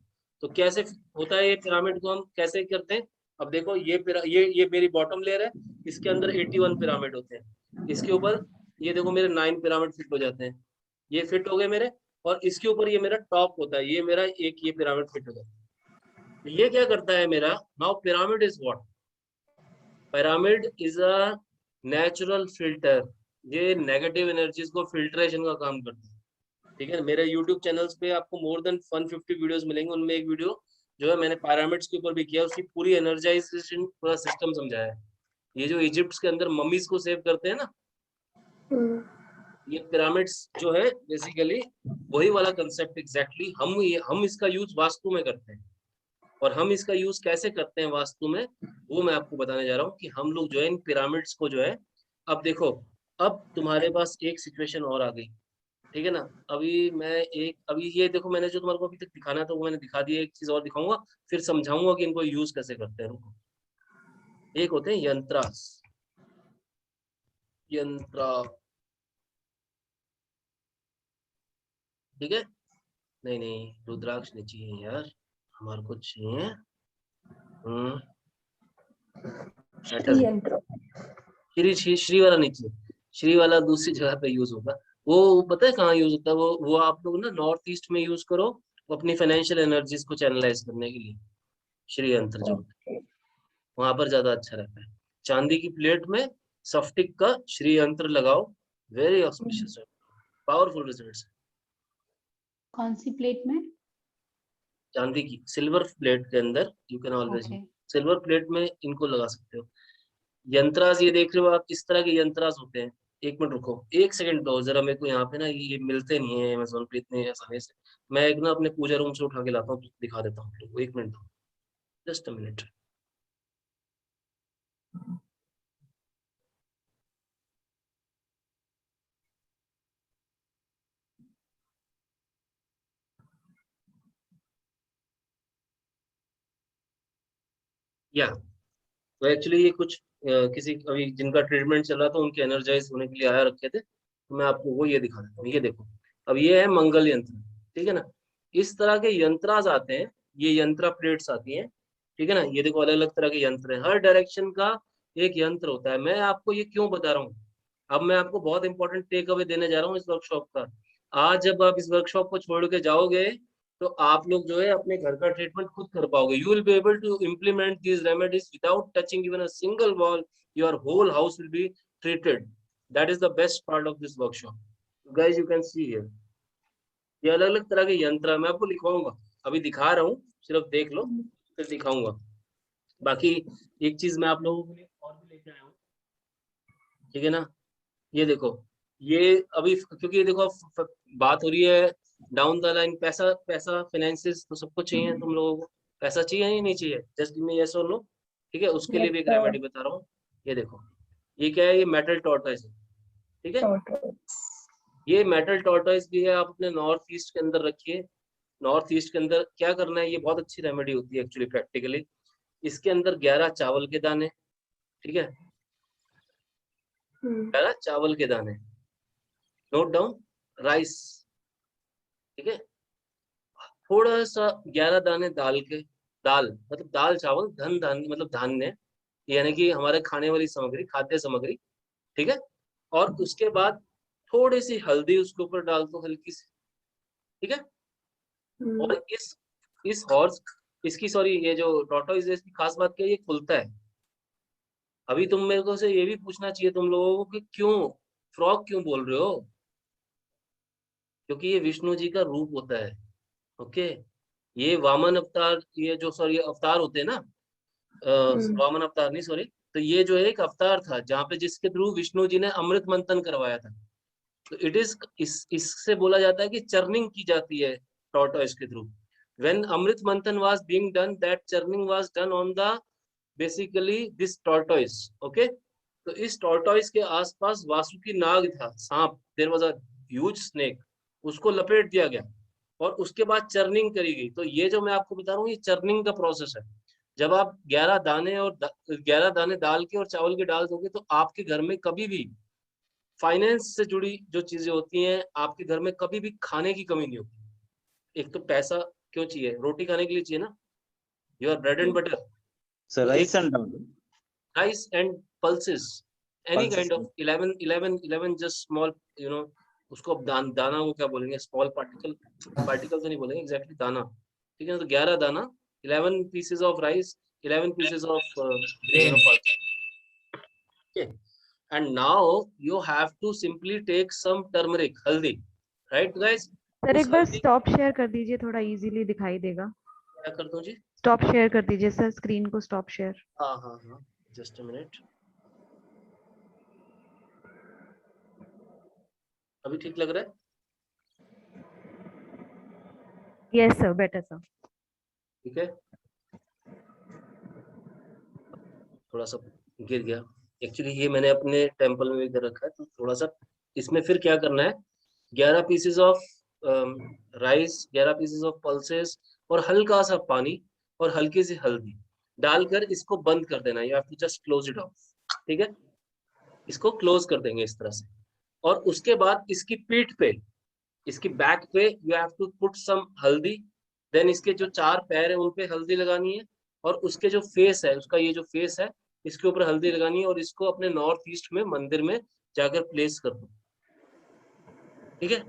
तो कैसे होता है ये पिरामिड को हम कैसे करते हैं? अब देखो, ये मेरी बॉटम लेयर है, इसके अंदर 81 पिरामिड होते हैं, इसके ऊपर ये देखो मेरे 9 पिरामिड फिट हो जाते हैं, ये फिट हो गए मेरे, और इसके ऊपर ये मेरा टॉप होता है, ये मेरा एक ये पिरामिड फिट हो जाता है। तो ये क्या करता है मेरा, now pyramid is what? Pyramid is a natural filter, ये नेगेटिव एनर्जीज को फिल्ट्रेशन का काम करता है, ठीक है। मेरे YouTube चैनल्स पे आपको मोर देन 150 वीडियोस मिलेंगे, उनमें एक वीडियो जो है मैंने पिरामिड्स के ऊपर भी किया, उसकी पूरी एनर्जाइजेशन पूरा सिस्टम समझाया है। ये जो इजिप्ट के अंदर मम्मीज को सेव करते हैं ना, ये पिरामिड्स जो है बेसिकली वही वाला कंसेप्ट एग्जैक्टली हम इसका यूज वास्तु में करते हैं, और हम इसका यूज कैसे करते हैं वास्तु में, वो मैं आपको बताने जा रहा हूँ कि हम लोग जो है इन पिरामिड्स को जो है, अब देखो, अब तुम्हारे पास एक सिचुएशन और आ गई, ठीक है ना। अभी ये देखो, मैंने जो तुम्हारे को अभी तक दिखाना था वो मैंने दिखा दिया, एक चीज और दिखाऊंगा, फिर समझाऊंगा कि इनको यूज कैसे करते हैं। रुको, एक होते हैं यंत्रास, ठीक है। नहीं, रुद्राक्ष नहीं चाहिए यार, हमारे को चाहिए श्री वाला नहीं चाहिए, श्री वाला दूसरी जगह पे यूज होगा। वो पता है कहाँ यूज होता है? वो आप लोग ना नॉर्थ ईस्ट में यूज करो अपनी फाइनेंशियल एनर्जीज को चैनलाइज करने के लिए। श्री यंत्र जो वहां पर ज्यादा अच्छा रहता है। चांदी की प्लेट में सफ्टिक का श्री यंत्र लगाओ, वेरी ऑस्पिशियस, पावरफुल रिजल्ट्स। कौन सी प्लेट में? चांदी की, सिल्वर प्लेट के अंदर you can always, silver plate में इनको लगा सकते हो। यंत्रास ये देख रहे हो आप, इस तरह के यंत्रास होते हैं। एक मिनट रुको, एक सेकंड दो जरा, मेरे को यहाँ पे ना ये मिलते नहीं है अमेज़न पे इतने आसानी से। मैं एक ना अपने पूजा रूम से उठा के लाता हूँ, दिखा देता हूँ। एक मिनट दो, जस्ट अ मिनट। या तो एक्चुअली ये कुछ किसी अभी जिनका ट्रीटमेंट चल रहा था उनके एनर्जाइज होने के लिए आया रखे थे, तो मैं आपको वो ये दिखा देता हूँ। ये देखो, अब ये है मंगल यंत्र, ठीक है ना। इस तरह के यंत्रास आते हैं, ये यंत्रा प्लेट्स आती हैं, ठीक है ना। ये देखो, अलग अलग तरह के यंत्र हैं, हर डायरेक्शन का एक यंत्र होता है। मैं आपको ये क्यों बता रहा हूँ, अब मैं आपको बहुत इंपॉर्टेंट टेक अवे देने जा रहा हूँ इस वर्कशॉप का। आज जब आप इस वर्कशॉप को छोड़ के जाओगे तो आप लोग जो है अपने घर का ट्रीटमेंट खुद कर पाओगे। You will be able to implement these remedies without touching even a single wall, your whole house will be treated. That is the best part of this workshop. Guys, you can see here. ये अलग अलग तरह के यंत्र मैं आपको लिखवाऊंगा, अभी दिखा रहा हूँ, सिर्फ देख लो फिर दिखाऊंगा। बाकी एक चीज मैं आप लोगों के लिए और भी लेके आया हूँ, ठीक है ना। ये देखो, ये अभी क्योंकि ये देखो बात हो रही है डाउन द लाइन, पैसा फाइनेंसिस तो सबको चाहिए, तुम लोगों को पैसा चाहिए या नहीं चाहिए? जस्ट गिव मी यस और नो, ठीक है। उसके लिए भी एक रेमेडी बता रहा हूँ। ये देखो, ये क्या है? ये मेटल टॉर्टॉइस है, ठीक है। ये मेटल टॉर्टॉइस भी है, आप अपने नॉर्थ ईस्ट के अंदर रखिए। नॉर्थ ईस्ट के अंदर क्या करना है, ये बहुत अच्छी रेमेडी होती है एक्चुअली प्रैक्टिकली। इसके अंदर 11 चावल के दाने, ठीक है, 11 चावल के दाने, नोट डाउन, राइस, ठीक है, थोड़ा सा 11 दाने दाल के, दाल मतलब दाल चावल, धन धान्य मतलब धान्य, यानी कि हमारे खाने वाली सामग्री, खाद्य सामग्री, ठीक है। और उसके बाद थोड़ी सी हल्दी उसके ऊपर डाल दो हल्की सी, ठीक है। और इस हॉर्स इसकी सॉरी ये जो टॉर्टोइज है इसकी खास बात क्या है, ये खुलता है। अभी तुम मेरे को से ये भी पूछना चाहिए तुम लोगों को कि क्यों फ्रॉग क्यों बोल रहे हो, क्योंकि ये विष्णु जी का रूप होता है। ओके, ये वामन अवतार, ये जो सॉरी अवतार होते हैं ना, वामन अवतार नहीं सॉरी, तो ये जो है एक अवतार था जहाँ पे जिसके थ्रू विष्णु जी ने अमृत मंथन करवाया था। तो इट इज इससे बोला जाता है कि चर्निंग की जाती है टॉर्टोइज के through. When Amrit Manthan was being done, that churning was done on the basically this tortoise. Okay, तो इस टॉर्टोइज के आसपास वासुकी नाग था, सांप, there was a huge snake, उसको लपेट दिया गया और उसके बाद चर्निंग करी गई। तो ये जो मैं आपको बता रहा हूँ ये चर्निंग का प्रोसेस है। जब आप 11 दाने और 11 दाने दाल के और चावल के डाल दोगे तो आपके घर में कभी भी फाइनेंस से जुड़ी जो चीजें होती हैं आपके घर में कभी भी खाने की कमी नहीं होती। एक तो पैसा क्यों चाहिए, रोटी खाने के लिए चाहिए ना, your bread and butter. So rice and dal. Rice and pulses, any Pulses. Kind of 11 just small you know, उसको अब दाना को क्या बोलेंगे, स्मॉल पार्टिकल तो नहीं बोलेंगे एग्जैक्टली, दाना, ठीक है। तो 11 दाना, 11 pieces of rice, 11 pieces of pulse. Okay. And now you have to simply take some turmeric, haldi, right guys? Sir उस एक बार हल्दी स्टॉप शेयर कर दीजिए, थोड़ा इजीली दिखाई देगा। क्या कर दूं जी? स्टॉप शेयर कर दीजिए सर, स्क्रीन को स्टॉप शेयर। हाँ, जस्ट अ मिनट। अभी ठीक लग रहा है? Yes sir, better sir. ठीक है, थोड़ा सा गिर गया। एक्चुअली ये मैंने अपने टेम्पल में भी कर रखा है, तो थोड़ा सा इसमें फिर क्या करना है, 11 pieces of rice, 11 pieces of pulses और हल्का सा पानी और हल्की सी हल्दी डालकर इसको बंद कर देना। You have to just close it off, ठीक है। इसको क्लोज कर देंगे इस तरह से, और उसके बाद इसकी पीठ पे, इसकी बैक पे you have to put some haldi. Then इसके जो 4 पैर है उन पे हल्दी लगानी है, और उसके जो फेस है, उसका ये जो फेस है इसके ऊपर हल्दी लगानी है, और इसको अपने नॉर्थ ईस्ट में मंदिर में जाकर प्लेस कर दो, ठीक है,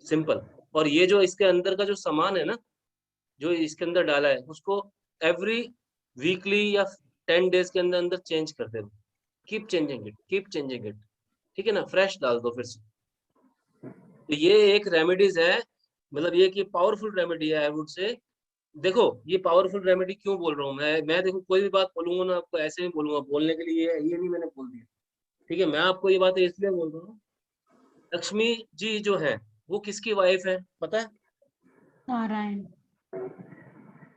सिंपल। और ये जो इसके अंदर का जो सामान है ना, जो इसके अंदर डाला है, उसको एवरी वीकली या 10 डेज के अंदर अंदर चेंज करते रहो। कीप चेंजिंग इट, ठीक है ना, फ्रेश डाल दो फिर से। तो ये एक रेमेडीज है, मतलब ये कि पावरफुल रेमेडी है आई वुड से। देखो ये पावरफुल रेमेडी क्यों बोल रहा हूँ मैं देखो कोई भी बात बोलूंगा ना आपको ऐसे ही बोलूंगा, बोलने के लिए ये नहीं मैंने बोल दिया, ठीक है। मैं आपको ये बात इसलिए बोल रहा हूँ, लक्ष्मी जी जो है वो किसकी वाइफ है पता है? नारायण,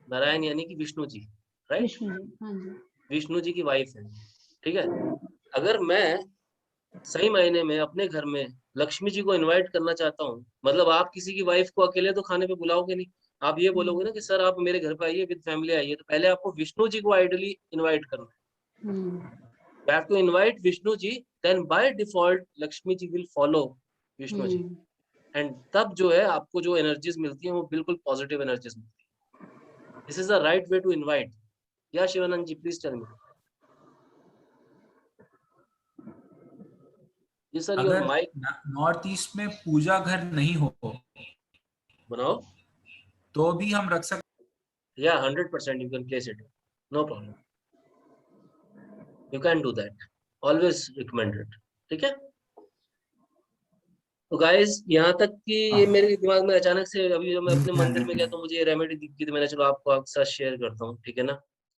नारायण यानी कि विष्णु जी, राइट? विष्णु जी, हाँ जी। विष्णु जी की वाइफ है, ठीक है। अगर मैं सही मायने में अपने घर में लक्ष्मी जी को इनवाइट करना चाहता हूँ, मतलब आप किसी की वाइफ को अकेले तो खाने पे बुलाओगे नहीं, आप ये बोलोगे ना कि सर आप मेरे घर पे आइए विद फैमिली आइए, तो पहले आपको विष्णु जी को आइडली इनवाइट करना है। You have to invite Vishnu ji, then by default Lakshmi ji will follow Vishnu ji, and तब जो है आपको जो एनर्जीज मिलती हैं वो बिल्कुल पॉजिटिव एनर्जीज मिलती है। This is the right way to invite. Yeah, Shivanand ji, please tell me. जी सर, your अगर mic नॉर्थ ईस्ट में पूजा घर नहीं हो बनाओ। तो भी हम रख सकते। Yeah, 100% you can place it. No problem. You can do that. Always recommended. ठीक है? तो गाइस यहाँ तक कि ये मेरे दिमाग में अचानक से अभी जब मैं अपने मंदिर में गया तो मुझे ये रेमेडी दिखी, तो मैंने चलो आपको आपके साथ शेयर करता हूँ, ठीक है ना।